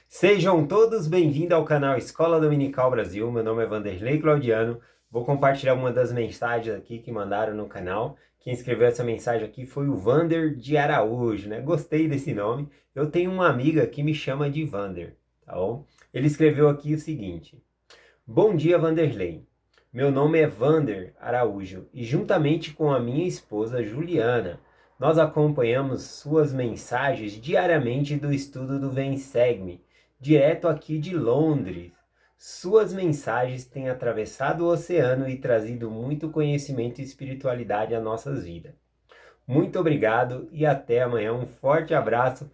Sejam todos bem-vindos ao canal Escola Dominical Brasil. Meu nome é Vanderlei Claudiano. Vou compartilhar uma das mensagens aqui que mandaram no canal. Quem escreveu essa mensagem aqui foi o Vander de Araújo, né? Gostei desse nome. Eu tenho uma amiga que me chama de Vander, tá bom? Ele escreveu aqui o seguinte: Bom dia, Vanderlei. Meu nome é Vander Araújo e, juntamente com a minha esposa Juliana, nós acompanhamos suas mensagens diariamente do estudo do Vem Segue-me, direto aqui de Londres. Suas mensagens têm atravessado o oceano e trazido muito conhecimento e espiritualidade à nossas vidas. Muito obrigado e até amanhã. Um forte abraço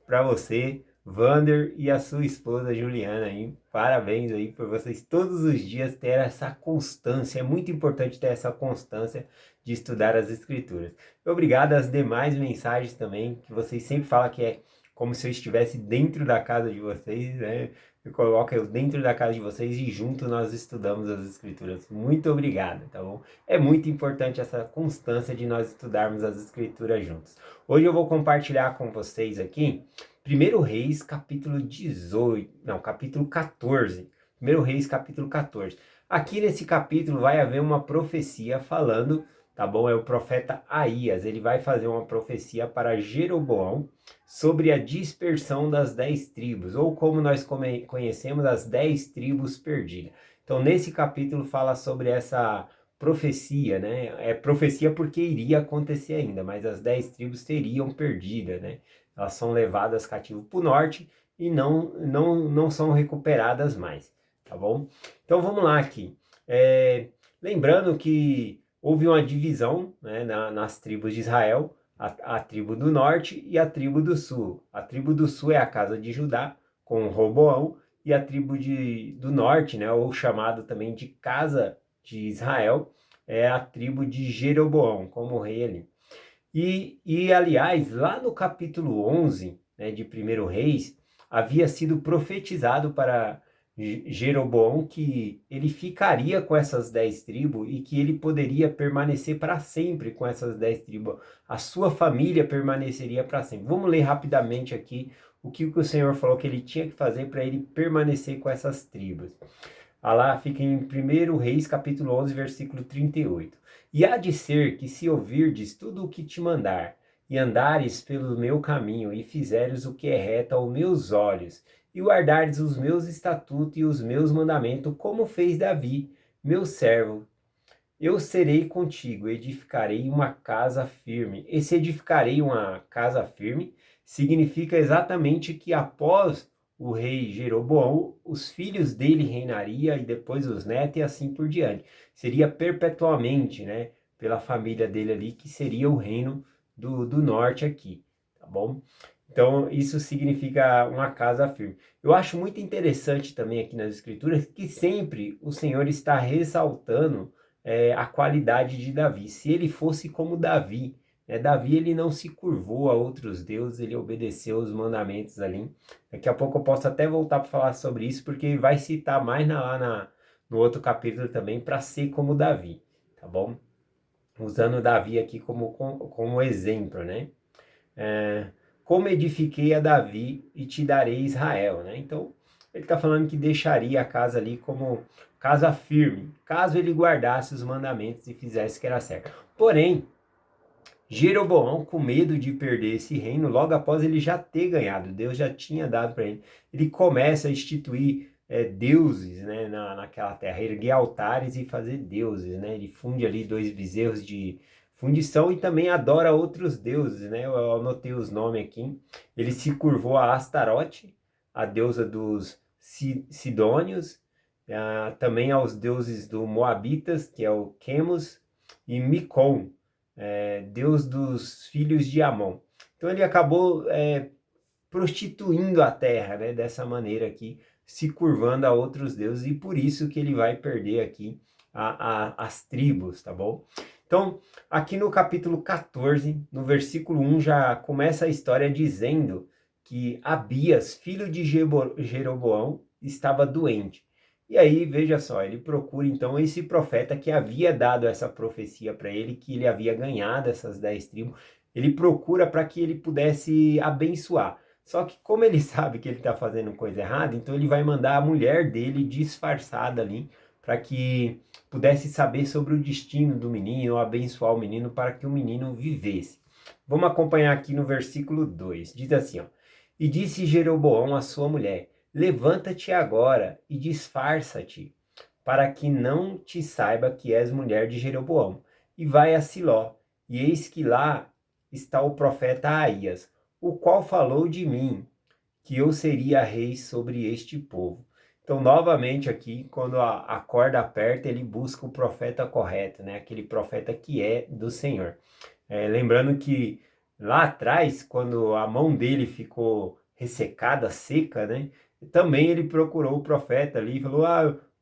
para você, Vander, e a sua esposa Juliana aí. Parabéns aí por vocês todos os dias ter essa constância. É muito importante ter essa constância de estudar as escrituras. Obrigado às demais mensagens também, que vocês sempre falam que é como se eu estivesse dentro da casa de vocês, né? Eu coloco eu dentro da casa de vocês e junto nós estudamos as escrituras. Muito obrigado, tá bom? É muito importante essa constância de nós estudarmos as escrituras juntos. Hoje eu vou compartilhar com vocês aqui 1 Reis, capítulo 18, não, capítulo 14. 1 Reis, capítulo 14. Aqui nesse capítulo vai haver uma profecia falando, tá bom? É o profeta Aías. Ele vai fazer uma profecia para Jeroboão sobre a dispersão das 10 tribos, ou como nós conhecemos, as 10 tribos perdidas. Então, nesse capítulo fala sobre essa profecia, né? É profecia porque iria acontecer ainda, mas as 10 tribos seriam perdidas, né? Elas são levadas cativo para o norte e não são recuperadas mais, tá bom? Então vamos lá aqui. Lembrando que houve uma divisão, né, nas tribos de Israel, a tribo do norte e a tribo do sul. A tribo do sul é a casa de Judá, com Roboão, e a tribo do norte, né, ou chamado também de casa de Israel, é a tribo de Jeroboão, como rei ali. Aliás, lá no capítulo 11, né, de 1 Reis, havia sido profetizado para Jeroboão que ele ficaria com essas 10 tribos e que ele poderia permanecer para sempre com essas 10 tribos. A sua família permaneceria para sempre. Vamos ler rapidamente aqui o que o Senhor falou que ele tinha que fazer para ele permanecer com essas tribos. Lá fica em 1 Reis, capítulo 11, versículo 38. E há de ser que, se ouvirdes tudo o que te mandar, e andares pelo meu caminho, e fizeres o que é reto aos meus olhos, e guardares os meus estatutos e os meus mandamentos, como fez Davi, meu servo, eu serei contigo, edificarei uma casa firme. Esse edificarei uma casa firme significa exatamente que após o rei Jeroboão, os filhos dele reinaria e depois os netos e assim por diante. Seria perpetuamente, né, pela família dele ali, que seria o reino do norte aqui, tá bom? Então, isso significa uma casa firme. Eu acho muito interessante também aqui nas escrituras que sempre o Senhor está ressaltando a qualidade de Davi. Se ele fosse como Davi, né? Davi ele não se curvou a outros deuses, ele obedeceu os mandamentos ali. Daqui a pouco eu posso até voltar para falar sobre isso, porque vai citar mais no outro capítulo também para ser como Davi, tá bom? Usando Davi aqui como exemplo, né? Como edifiquei a Davi e te darei Israel, né? Então, ele está falando que deixaria a casa ali como casa firme, caso ele guardasse os mandamentos e fizesse o que era certo. Porém, Jeroboão, com medo de perder esse reino, logo após ele já ter ganhado, Deus já tinha dado para ele, ele começa a instituir deuses, né, naquela terra, erguer altares e fazer deuses, né? Ele funde ali 2 bezerros de fundição e também adora outros deuses, né? Eu anotei os nomes aqui. Ele se curvou a Astarote, a deusa dos Sidônios, também aos deuses do Moabitas, que é o Quemos, e Micom, deus dos filhos de Amon. Então ele acabou prostituindo a terra, né, dessa maneira aqui, se curvando a outros deuses, e por isso que ele vai perder aqui as tribos, tá bom? Então, aqui no capítulo 14, no versículo 1, já começa a história dizendo que Abias, filho de Jeroboão, estava doente. E aí, veja só, ele procura então esse profeta que havia dado essa profecia para ele, que ele havia ganhado essas 10 tribos, ele procura para que ele pudesse abençoar. Só que como ele sabe que ele está fazendo coisa errada, então ele vai mandar a mulher dele disfarçada ali, para que pudesse saber sobre o destino do menino, ou abençoar o menino para que o menino vivesse. Vamos acompanhar aqui no versículo 2. Diz assim, ó: E disse Jeroboão à sua mulher: Levanta-te agora e disfarça-te, para que não te saiba que és mulher de Jeroboão, e vai a Siló, e eis que lá está o profeta Aías, o qual falou de mim, que eu seria rei sobre este povo. Então, novamente aqui, quando a corda aperta, ele busca o profeta correto, né? Aquele profeta que é do Senhor. Lembrando que lá atrás, quando a mão dele ficou ressecada, seca, né? Também ele procurou o profeta ali e falou: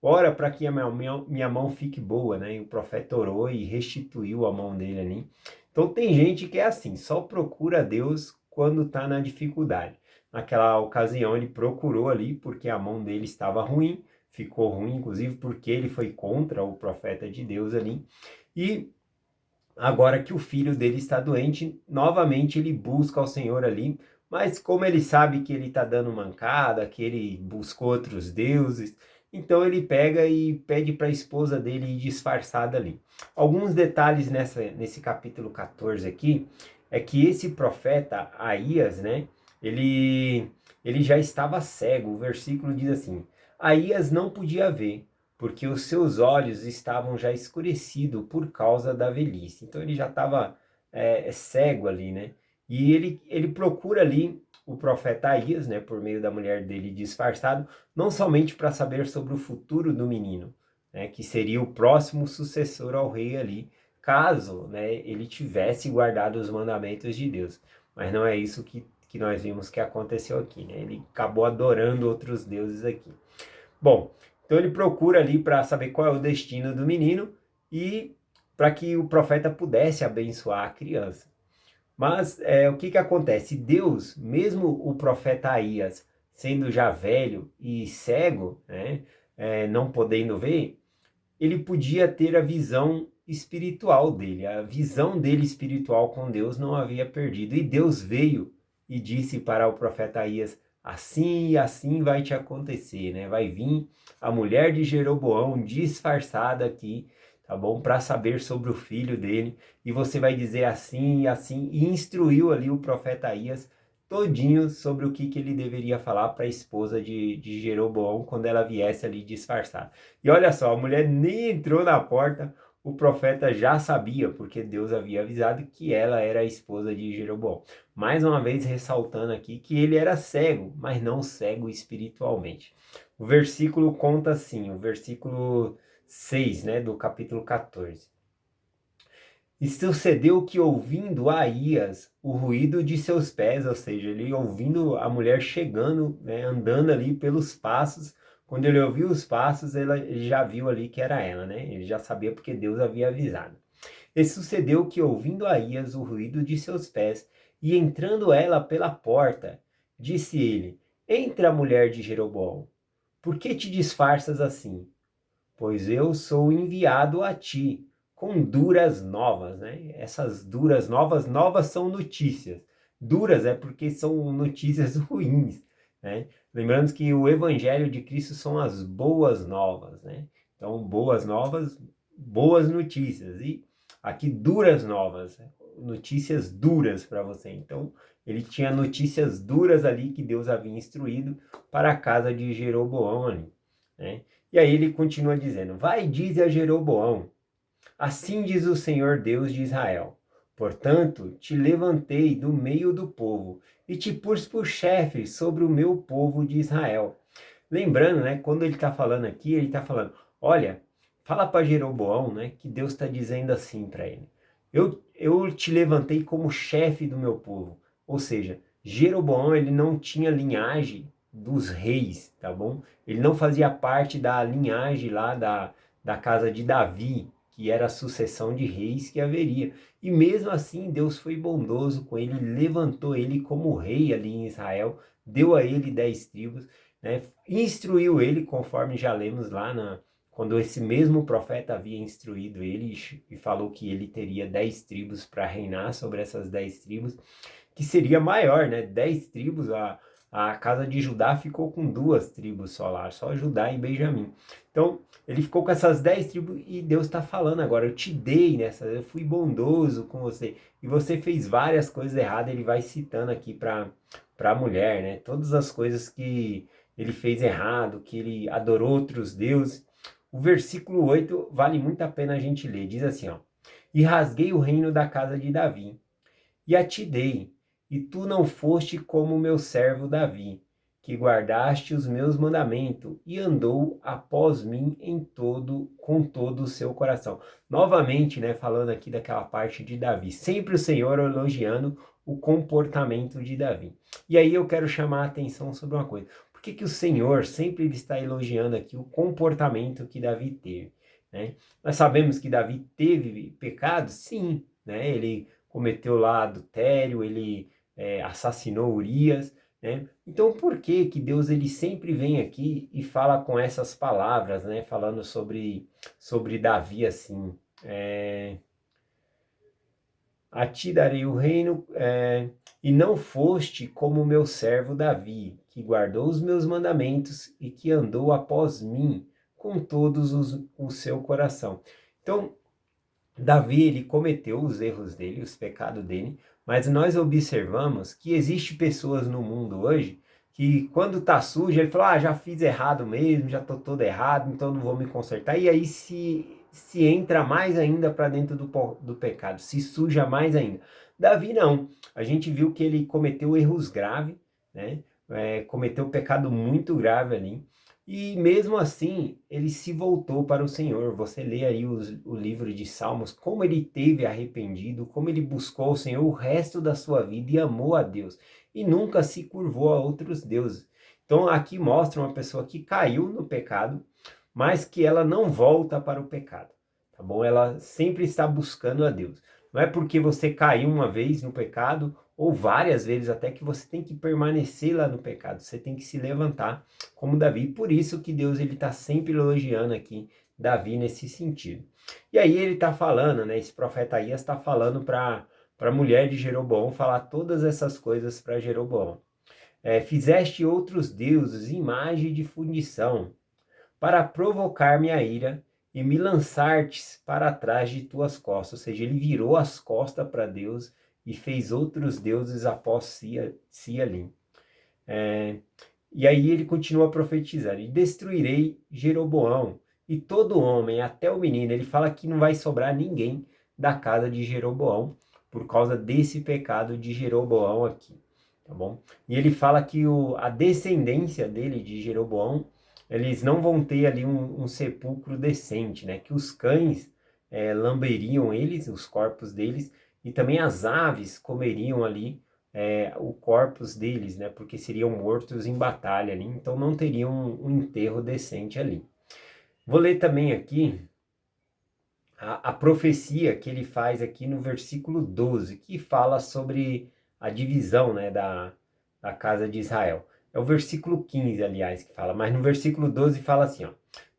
ora para que a minha mão fique boa, né? E o profeta orou e restituiu a mão dele ali. Então tem gente que é assim, só procura Deus quando está na dificuldade. Naquela ocasião ele procurou ali porque a mão dele estava ruim, ficou ruim, inclusive porque ele foi contra o profeta de Deus ali. E agora que o filho dele está doente, novamente ele busca ao Senhor ali, mas como ele sabe que ele está dando mancada, que ele buscou outros deuses, então ele pega e pede para a esposa dele ir disfarçada ali. Alguns detalhes nesse capítulo 14 aqui, é que esse profeta Aías, né, ele já estava cego. O versículo diz assim: Aías não podia ver, porque os seus olhos estavam já escurecidos por causa da velhice. Então ele já estava cego ali, né? E ele procura ali o profeta Aías, né, por meio da mulher dele disfarçado, não somente para saber sobre o futuro do menino, né, que seria o próximo sucessor ao rei ali, caso, né, ele tivesse guardado os mandamentos de Deus. Mas não é isso que nós vimos que aconteceu aqui, né? Ele acabou adorando outros deuses aqui. Bom, então ele procura ali para saber qual é o destino do menino e para que o profeta pudesse abençoar a criança. Mas o que acontece? Deus, mesmo o profeta Aías sendo já velho e cego, né, não podendo ver, ele podia ter a visão espiritual dele. A visão dele espiritual com Deus não havia perdido. E Deus veio e disse para o profeta Aías: assim e assim vai te acontecer, né? Vai vir a mulher de Jeroboão disfarçada aqui, tá bom? Para saber sobre o filho dele. E você vai dizer assim e assim. E instruiu ali o profeta Aías todinho sobre o que ele deveria falar para a esposa de Jeroboão quando ela viesse ali disfarçada. E olha só, a mulher nem entrou na porta, o profeta já sabia, porque Deus havia avisado que ela era a esposa de Jeroboão. Mais uma vez ressaltando aqui que ele era cego, mas não cego espiritualmente. O versículo conta assim, o versículo 6, né, do capítulo 14. E sucedeu que, ouvindo Aías o ruído de seus pés, ou seja, ele ouvindo a mulher chegando, né, andando ali pelos passos, quando ele ouviu os passos, ele já viu ali que era ela, né? Ele já sabia porque Deus havia avisado. E sucedeu que, ouvindo Aías o ruído de seus pés, e entrando ela pela porta, disse ele: Entra, mulher de Jeroboão, por que te disfarças assim? Pois eu sou enviado a ti com duras novas, né? Essas duras novas, novas são notícias. Duras é porque são notícias ruins, né? Lembrando que o evangelho de Cristo são as boas novas, né? Então, boas novas, boas notícias. E aqui duras novas, notícias duras para você. Então, ele tinha notícias duras ali que Deus havia instruído para a casa de Jeroboão ali, né? E aí ele continua dizendo: Vai e dize a Jeroboão: Assim diz o Senhor Deus de Israel: Portanto, te levantei do meio do povo e te pus por chefe sobre o meu povo de Israel. Lembrando, né, quando ele está falando aqui, ele está falando: olha, fala para Jeroboão, né, que Deus está dizendo assim para ele: eu te levantei como chefe do meu povo. Ou seja, Jeroboão ele não tinha linhagem dos reis, tá bom? Ele não fazia parte da linhagem lá da casa de Davi, que era a sucessão de reis que haveria. E mesmo assim, Deus foi bondoso com ele, levantou ele como rei ali em Israel, deu a ele 10 tribos, né? Instruiu ele, conforme já lemos lá quando esse mesmo profeta havia instruído ele e falou que ele teria 10 tribos para reinar sobre essas 10 tribos, que seria maior, né? 10 tribos, a casa de Judá ficou com 2 tribos só Judá e Benjamim. Então, ele ficou com essas 10 tribos e Deus está falando agora, eu te dei eu fui bondoso com você, e você fez várias coisas erradas. Ele vai citando aqui para a mulher, né? Todas as coisas que ele fez errado, que ele adorou outros deuses. O versículo 8 vale muito a pena a gente ler, diz assim, ó: e rasguei o reino da casa de Davi, e a ti dei, e tu não foste como meu servo Davi, que guardaste os meus mandamentos e andou após mim com todo o seu coração. Novamente, né, falando aqui daquela parte de Davi, sempre o Senhor elogiando o comportamento de Davi. E aí eu quero chamar a atenção sobre uma coisa. Por que o Senhor sempre ele está elogiando aqui o comportamento que Davi teve, né? Nós sabemos que Davi teve pecado, sim, né? Ele cometeu lá adultério, ele assassinou Urias, né? Então por que Deus ele sempre vem aqui e fala com essas palavras, né? Falando sobre Davi assim, a ti darei o reino, e não foste como meu servo Davi, que guardou os meus mandamentos e que andou após mim com todos o seu coração. Então, Davi, ele cometeu os erros dele, os pecados dele, mas nós observamos que existe pessoas no mundo hoje que quando tá sujo, ele fala, já fiz errado mesmo, já tô todo errado, então não vou me consertar. E aí se entra mais ainda para dentro do pecado, se suja mais ainda. Davi não, a gente viu que ele cometeu erros graves, né? Cometeu um pecado muito grave ali. E mesmo assim, ele se voltou para o Senhor. Você lê aí o livro de Salmos, como ele teve arrependido, como ele buscou o Senhor o resto da sua vida e amou a Deus. E nunca se curvou a outros deuses. Então aqui mostra uma pessoa que caiu no pecado, mas que ela não volta para o pecado, tá bom? Ela sempre está buscando a Deus. Não é porque você caiu uma vez no pecado, ou várias vezes até, que você tem que permanecer lá no pecado. Você tem que se levantar como Davi. Por isso que Deus ele está sempre elogiando aqui Davi nesse sentido. E aí ele está falando, né? Esse profeta Aías está falando para a mulher de Jeroboão falar todas essas coisas para Jeroboão. Fizeste outros deuses, imagem de fundição, para provocar minha ira e me lançartes para trás de tuas costas. Ou seja, ele virou as costas para Deus e fez outros deuses após si ali. E aí ele continua a profetizar: e destruirei Jeroboão e todo homem, até o menino. Ele fala que não vai sobrar ninguém da casa de Jeroboão por causa desse pecado de Jeroboão aqui, tá bom? E ele fala que a descendência dele, de Jeroboão, eles não vão ter ali um sepulcro decente, né? Que os cães lamberiam eles, os corpos deles, e também as aves comeriam ali o corpus deles, né? Porque seriam mortos em batalha ali, então não teriam um enterro decente ali. Vou ler também aqui a profecia que ele faz aqui no versículo 12, que fala sobre a divisão, né, da casa de Israel. É o versículo 15, aliás, que fala, mas no versículo 12 fala assim, ó: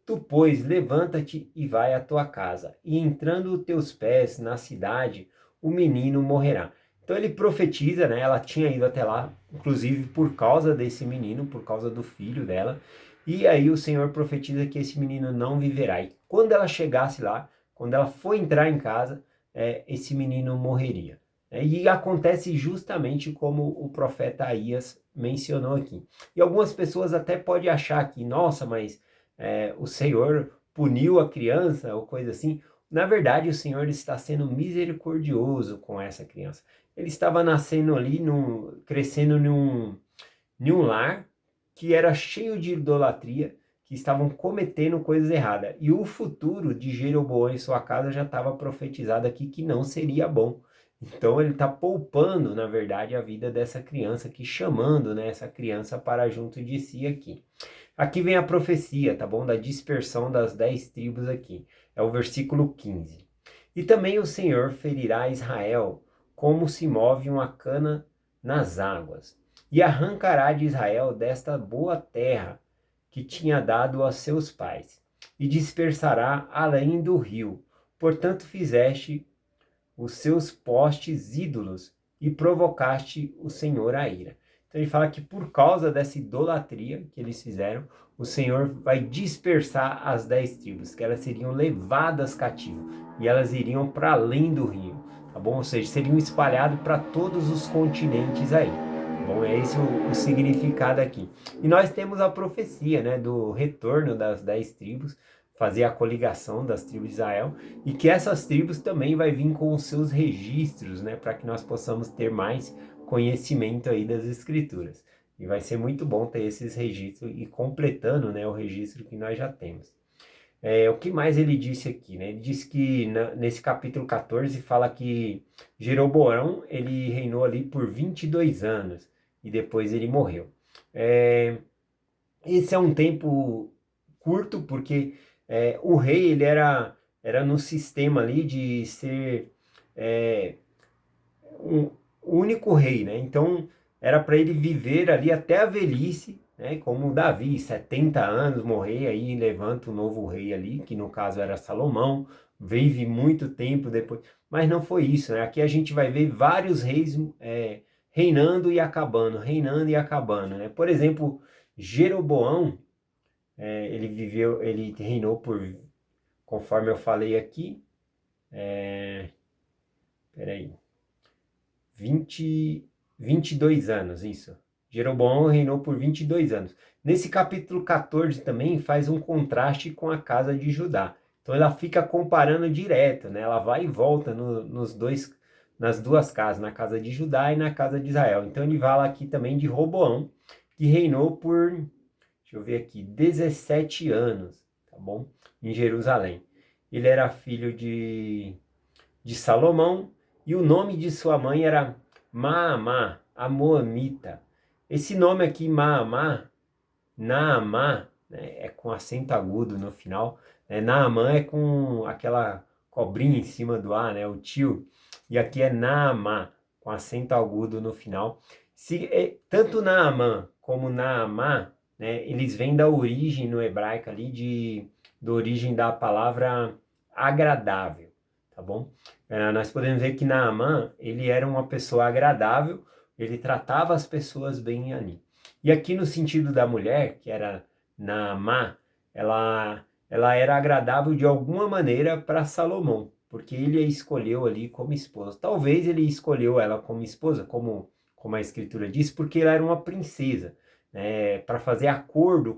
tu, pois, levanta-te e vai à tua casa, e entrando os teus pés na cidade, o menino morrerá. Então ele profetiza, né? Ela tinha ido até lá, inclusive por causa desse menino, por causa do filho dela. E aí o Senhor profetiza que esse menino não viverá. E quando ela chegasse lá, quando ela foi entrar em casa, esse menino morreria. E acontece justamente como o profeta Aías mencionou aqui. E algumas pessoas até podem achar que, nossa, mas o Senhor puniu a criança ou coisa assim. Na verdade, o Senhor está sendo misericordioso com essa criança. Ele estava nascendo ali, crescendo num lar que era cheio de idolatria, que estavam cometendo coisas erradas. E o futuro de Jeroboão em sua casa já estava profetizado aqui que não seria bom. Então ele está poupando, na verdade, a vida dessa criança aqui, chamando, né, essa criança para junto de si aqui. Aqui vem a profecia, tá bom? Da dispersão das 10 tribos aqui. É o versículo 15. E também o Senhor ferirá Israel como se move uma cana nas águas, e arrancará de Israel desta boa terra que tinha dado a seus pais, e dispersará além do rio. Portanto fizeste os seus postes ídolos, e provocaste o Senhor a ira. Então ele fala que por causa dessa idolatria que eles fizeram, o Senhor vai dispersar as 10 tribos, que elas seriam levadas cativo e elas iriam para além do rio, tá bom? Ou seja, seriam espalhadas para todos os continentes aí. Bom, é esse o significado aqui. E nós temos a profecia, né, do retorno das 10 tribos, fazer a coligação das tribos de Israel, e que essas tribos também vai vir com os seus registros, né, para que nós possamos ter mais conhecimento aí das escrituras. E vai ser muito bom ter esses registros e completando, né, o registro que nós já temos. O que mais ele disse aqui, né? Ele disse que nesse capítulo 14 fala que Jeroboão, ele reinou ali por 22 anos e depois ele morreu. Esse é um tempo curto porque o rei ele era no sistema ali de ser um único rei, né? Então era para ele viver ali até a velhice, né? Como Davi, 70 anos, morrer, aí levanta um novo rei ali, que no caso era Salomão, vive muito tempo depois. Mas não foi isso, né? Aqui a gente vai ver vários reis reinando e acabando, né? Por exemplo, Jeroboão, ele reinou por, conforme eu falei aqui, peraí, 22 anos, isso. Jeroboão reinou por 22 anos. Nesse capítulo 14 também faz um contraste com a casa de Judá. Então ela fica comparando direto, né? Ela vai e volta nas duas casas, na casa de Judá e na casa de Israel. Então ele fala aqui também de Roboão, que reinou por, deixa eu ver aqui, 17 anos, tá bom? Em Jerusalém. Ele era filho de Salomão, e o nome de sua mãe era Maamá, a Moamita. Esse nome aqui, Maamá, Naamá, né, é com acento agudo no final. Naamã é com aquela cobrinha em cima do A, né, o tio. E aqui é Naamá, com acento agudo no final. Tanto Naamã como Naamá, né, eles vêm da origem no hebraico ali, da origem da palavra agradável, tá bom? Nós podemos ver que Naamã, ele era uma pessoa agradável, ele tratava as pessoas bem ali. E aqui no sentido da mulher, que era Naamá, ela era agradável de alguma maneira para Salomão, porque ele a escolheu ali como esposa. Talvez ele escolheu ela como esposa, como a escritura diz, porque ela era uma princesa, né, para fazer acordo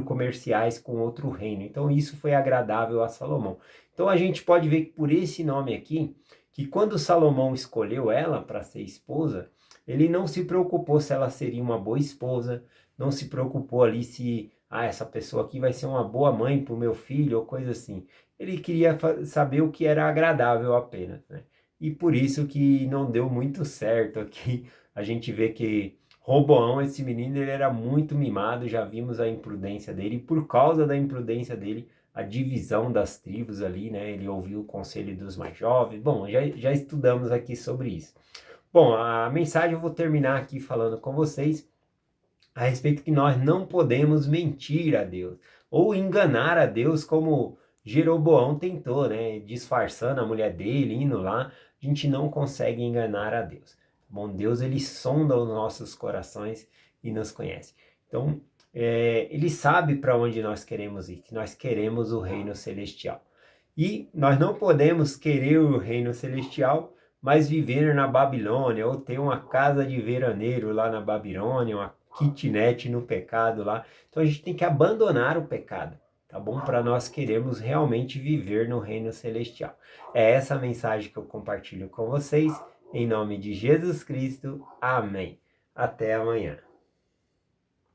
comerciais com outro reino. Então isso foi agradável a Salomão. Então a gente pode ver que por esse nome aqui, que quando Salomão escolheu ela para ser esposa, ele não se preocupou se ela seria uma boa esposa, não se preocupou ali se essa pessoa aqui vai ser uma boa mãe para o meu filho ou coisa assim. Ele queria saber o que era agradável apenas, né? E por isso que não deu muito certo aqui. A gente vê que Roboão, esse menino, ele era muito mimado, já vimos a imprudência dele, e por causa da imprudência dele, a divisão das tribos ali, né? Ele ouviu o conselho dos mais jovens. Bom, já estudamos aqui sobre isso. Bom, a mensagem eu vou terminar aqui falando com vocês a respeito que nós não podemos mentir a Deus ou enganar a Deus como Jeroboão tentou, né? Disfarçando a mulher dele, indo lá. A gente não consegue enganar a Deus. Tá bom, Deus, ele sonda os nossos corações e nos conhece. Então, ele sabe para onde nós queremos ir, que nós queremos o reino celestial. E nós não podemos querer o reino celestial, mas viver na Babilônia, ou ter uma casa de veraneiro lá na Babilônia, uma kitnet no pecado lá. Então a gente tem que abandonar o pecado, tá bom? Para nós queremos realmente viver no reino celestial. É essa a mensagem que eu compartilho com vocês. Em nome de Jesus Cristo. Amém. Até amanhã.